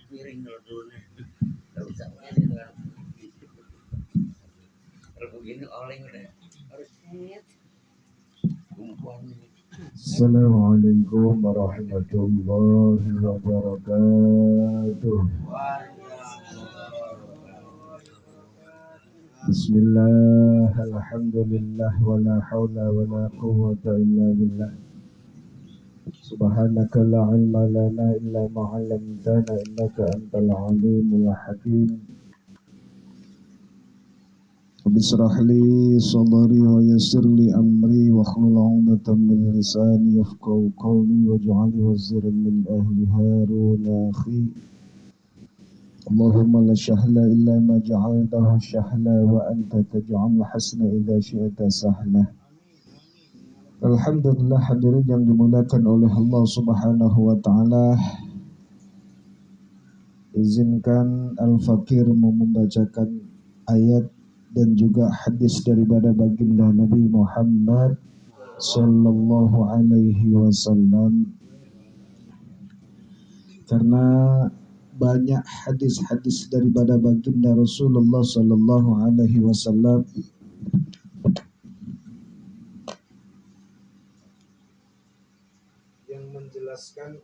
piring dulu nih. Gak usah kalau begini oleng udah harus kumpulan. Assalamualaikum warahmatullahi wabarakatuh. Bismillah, alhamdulillah, wala hawla wala quwwata illa billah. Subhanaka la ilma lana illa ma 'allamtana innaka antal alimul hakim. Bishrah li sadri wa yassir li amri wa hlul 'uqdatam min lisani yafqahu qawli waj'al waziran min ahli Harun akhi. Allahumma la syahla illa ma ja'altahu syahla wa anta taj'al hasna idza syi'ta sahla. Alhamdulillah, hadirin yang dimuliakan oleh Allah Subhanahu wa taala. Izinkan Al-Fakir membacakan ayat dan juga hadis daripada baginda Nabi Muhammad sallallahu alaihi wasallam, karena banyak hadis-hadis daripada baginda Rasulullah sallallahu alaihi wasallam yang menjelaskan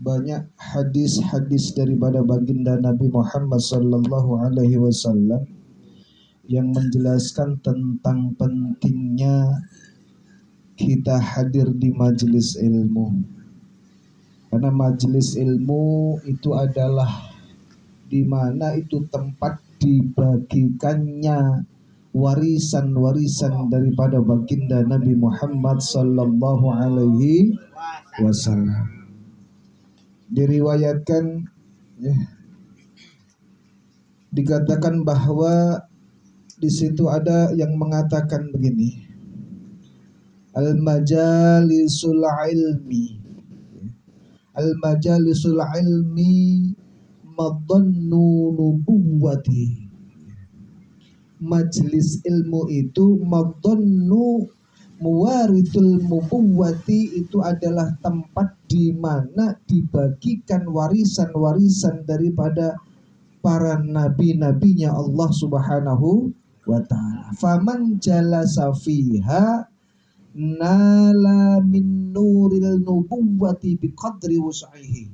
banyak hadis-hadis daripada baginda Nabi Muhammad sallallahu alaihi wasallam yang menjelaskan tentang pentingnya kita hadir di majelis ilmu. Karena majelis ilmu itu adalah di mana itu tempat dibagikannya warisan-warisan daripada baginda Nabi Muhammad sallallahu alaihi wasallam. Diriwayatkan, dikatakan bahwa di situ ada yang mengatakan begini, al-majalisul ilmi madhannu nubuwati. Majlis ilmu itu madhannu muwarithul nubuwati, itu adalah tempat di mana dibagikan warisan-warisan daripada para nabi-nabinya Allah Subhanahu wa ta'ala. Faman jalasa fiha nala min nuril nubuwati biqadri wus'ihi.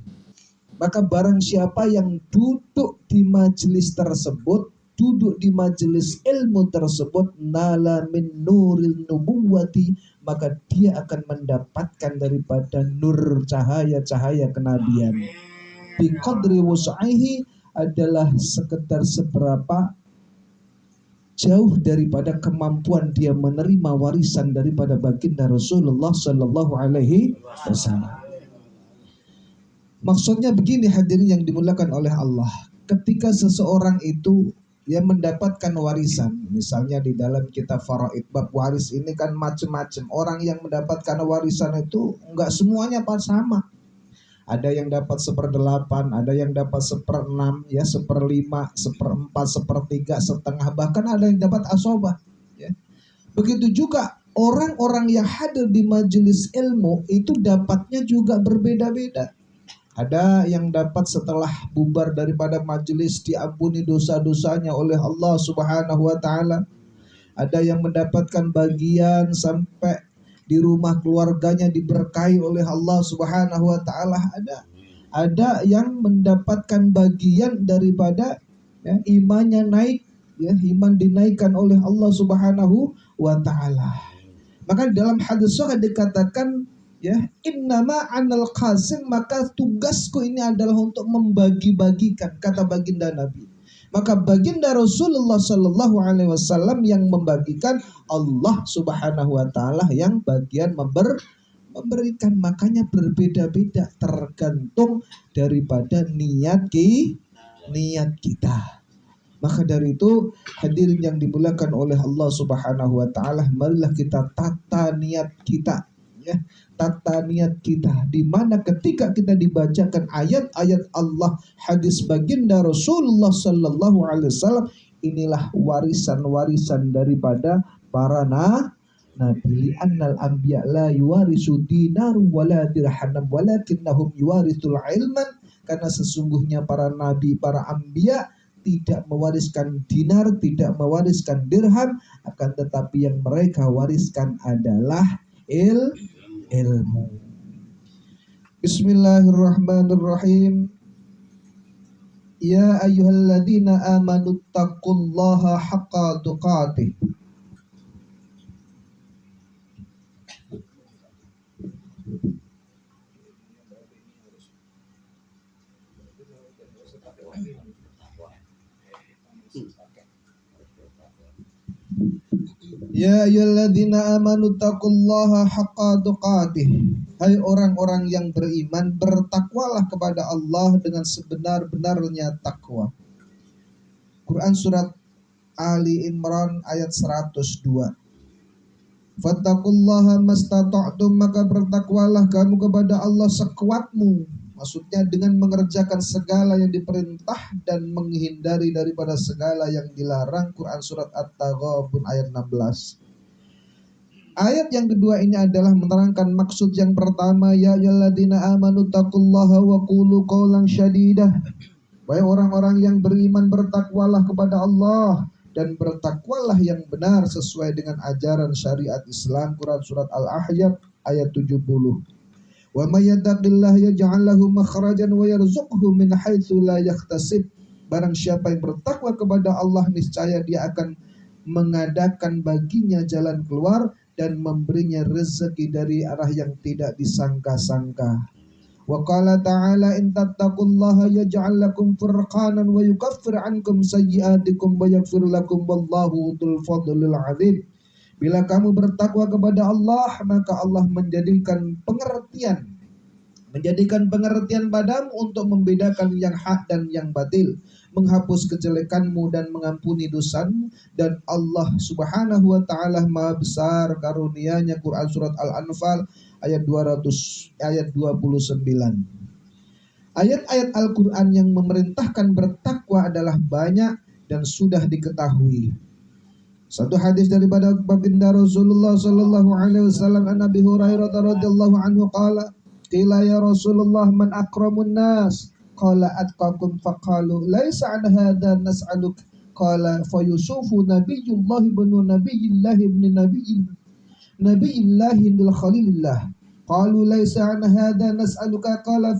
Maka barang siapa yang duduk di majelis tersebut, duduk di majelis ilmu tersebut, nala min nuril nubuwati, maka dia akan mendapatkan daripada nur cahaya-cahaya kenabian. Biqadri wus'ihi adalah sekedar seberapa jauh daripada kemampuan dia menerima warisan daripada baginda Rasulullah sallallahu alaihi wasallam. Maksudnya begini, hadirin yang dimuliakan oleh Allah. Ketika seseorang itu yang mendapatkan warisan, misalnya di dalam kitab faraid, bab waris ini kan macam-macam. Orang yang mendapatkan warisan itu enggak semuanya sama. Ada yang dapat 1/8, ada yang dapat 1/6, ya 1/5, 1/4, 1/3, setengah, bahkan ada yang dapat asobah. Ya. Begitu juga orang-orang yang hadir di majelis ilmu itu dapatnya juga berbeda-beda. Ada yang dapat setelah bubar daripada majelis diampuni dosa-dosanya oleh Allah Subhanahu wa taala. Ada yang mendapatkan bagian sampai di rumah keluarganya diberkahi oleh Allah Subhanahu wa taala. Ada yang mendapatkan bagian daripada imannya naik, iman dinaikkan oleh Allah Subhanahu wa taala. Maka dalam hadis sahih dikatakan, innama anal qasim, maka tugasku ini adalah untuk membagi-bagikan, kata baginda Nabi. Maka baginda Rasulullah sallallahu alaihi wasallam yang membagikan, Allah Subhanahu wa taala yang bagian memberikan. Makanya berbeda-beda tergantung daripada niat kita. Maka dari itu, hadirin yang dimuliakan oleh Allah Subhanahu wa taala, marilah kita tata niat kita, tata niat kita, di mana ketika kita dibacakan ayat-ayat Allah, hadis baginda Rasulullah sallallahu alaihi wasallam, inilah warisan-warisan daripada para nabi li'annal anbiya la yuwarisu dinaru wala dirhanam walakinnahum yuwarisul ilman, karena sesungguhnya para nabi, para anbiya tidak mewariskan dinar, tidak mewariskan dirham, akan tetapi yang mereka wariskan adalah ilmu. Bismillahirrahmanirrahim. Ya ayyuhalladzina amanu taqullaha haqqa tuqatih. Ya ayyuhalladzina amanu taqullaha haqqa tuqatih. Hai orang-orang yang beriman, bertakwalah kepada Allah dengan sebenar-benarnya takwa. Quran surat Ali Imran ayat 102. Fattaqullaha mastata'tum, maka bertakwalah kamu kepada Allah sekuatmu. Maksudnya dengan mengerjakan segala yang diperintah dan menghindari daripada segala yang dilarang. Quran surat At-Taghabun ayat 16. Ayat yang kedua ini adalah menerangkan maksud yang pertama, ya ayyuhalladzina amanu taqullaha wa qulu qawlan syadidah. Wahai orang-orang yang beriman, bertakwalah kepada Allah dan bertakwalah yang benar sesuai dengan ajaran syariat Islam. Quran surat Al-Ahzab ayat 70. Wa may yattaqillaha yaj'al lahu makhrajan wa yarzuqhu min haitsu la yahtasib. Barang siapa yang bertakwa kepada Allah, niscaya Dia akan mengadakan baginya jalan keluar dan memberinya rezeki dari arah yang tidak disangka-sangka. Wa qala ta'ala in tattaqullaha yaj'al lakum furqanan wa yukaffir 'ankum sayyi'atikum wa yaghfir lakum wallahu dzul fadlil 'adzim. Bila kamu bertakwa kepada Allah, maka Allah menjadikan pengertian padamu untuk membedakan yang hak dan yang batil, menghapus kejelekanmu dan mengampuni dosamu, dan Allah Subhanahu wa taala Maha besar karunia-Nya. Quran surat Al-Anfal ayat 29. Ayat-ayat Al-Quran yang memerintahkan bertakwa adalah banyak dan sudah diketahui. Satu hadis daripada baginda Rasulullah sallallahu alaihi wasallam, an Abi Hurairah radhiyallahu anhu qala, qila ya Rasulullah man akramun nas, qala atqakum, faqalu laisa an hadha nas'aluk, qala fa Yusufu nabiyullah ibnu nabiyillah ibn nabiyillah lil khalilillah, qalu laisa an hadha nas'aluka, qala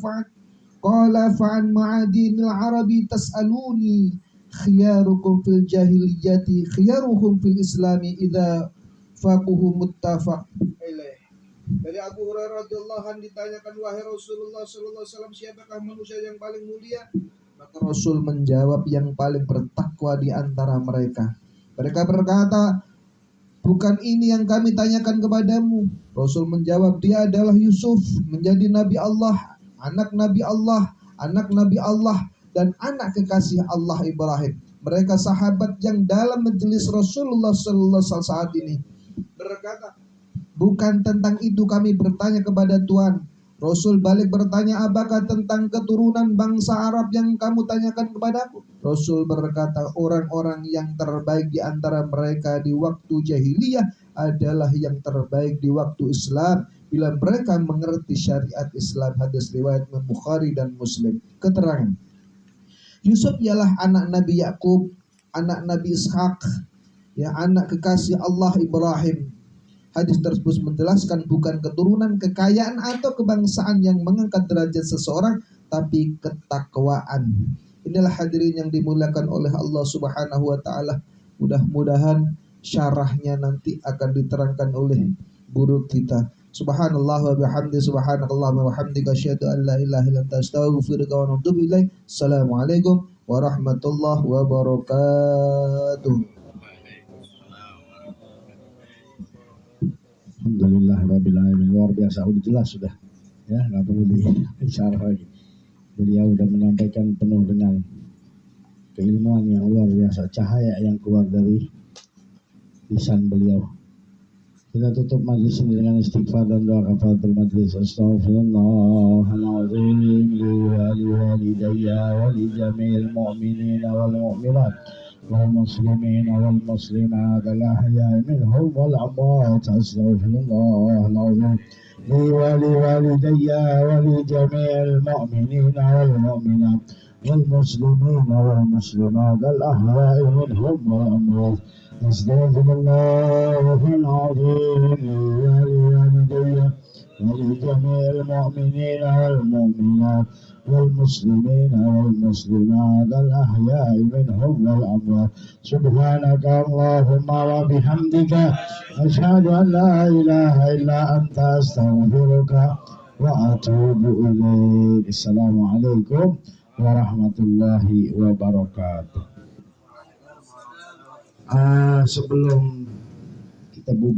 fa'an ma'adinil arabi tas'aluni, khiyarukum fil jahiliyati khiyaruhum fil islami idza faquhu, muttafaq ilaih. Dari Abu Hurairah radhiyallahu anhu ditanyakan, wahai Rasulullah sallallahu alaihi wasallam, siapakah manusia yang paling mulia? Maka Rasul menjawab, yang paling bertakwa di antara mereka. Mereka berkata, bukan ini yang kami tanyakan kepadamu. Rasul menjawab, dia adalah Yusuf, menjadi Nabi Allah, anak Nabi Allah, dan anak kekasih Allah Ibrahim. Mereka sahabat yang dalam majelis Rasulullah sallallahu alaihi wasallam saat ini berkata, bukan tentang itu kami bertanya kepada Tuhan. Rasul balik bertanya, apakah tentang keturunan bangsa Arab yang kamu tanyakan kepadaku? Rasul berkata, orang-orang yang terbaik di antara mereka di waktu jahiliyah adalah yang terbaik di waktu Islam, bila mereka mengerti syariat Islam. Hadis riwayat Bukhari dan Muslim. Keterangan, Yusuf ialah anak Nabi Yakub, anak Nabi Ishak, ya, anak kekasih Allah Ibrahim. Hadis tersebut menjelaskan bukan keturunan, kekayaan atau kebangsaan yang mengangkat derajat seseorang, tapi ketakwaan. Inilah hadirin yang dimuliakan oleh Allah Subhanahu wa taala. Mudah-mudahan syarahnya nanti akan diterangkan oleh guru kita. Subhanallah wa bihamdi, subhanakallah wa bihamdika, asyhadu an la ilaha illa anta, astaghfiruka wa atubu ilaik. Assalamualaikum warahmatullahi wabarakatuh. Alhamdulillah rabbil alamin. Luar biasa, udah jelas sudah. Ya, enggak perlu disyarah lagi. Beliau sudah menyampaikan penuh dengan keilmuan yang luar biasa, cahaya yang keluar dari lisan beliau. Kita tutup majlis ini dengan istighfar dan doa kafaratul majlis. Astaghfirullahaladzim li walidayya wa li jami'il mu'minina wal mu'minat والمسلمين والمسلمات الأحياء منهم والأموات أستغفر الله العظيم لي ولوالدي ولجميع المؤمنين والمؤمنات والمسلمين والمسلمات الأحياء منهم والأموات أستغفر الله العظيم لي ولوالدي ولجميع المؤمنين والمؤمنات والمسلمين والمسلمات الأحياء منهم والأموات سبحانك اللهم وبحمدك أشهد أن لا إله إلا أنت أستغفرك وأتوب إليك. السلام عليكم warahmatullahi wabarakatuh. Sebelum kita bubar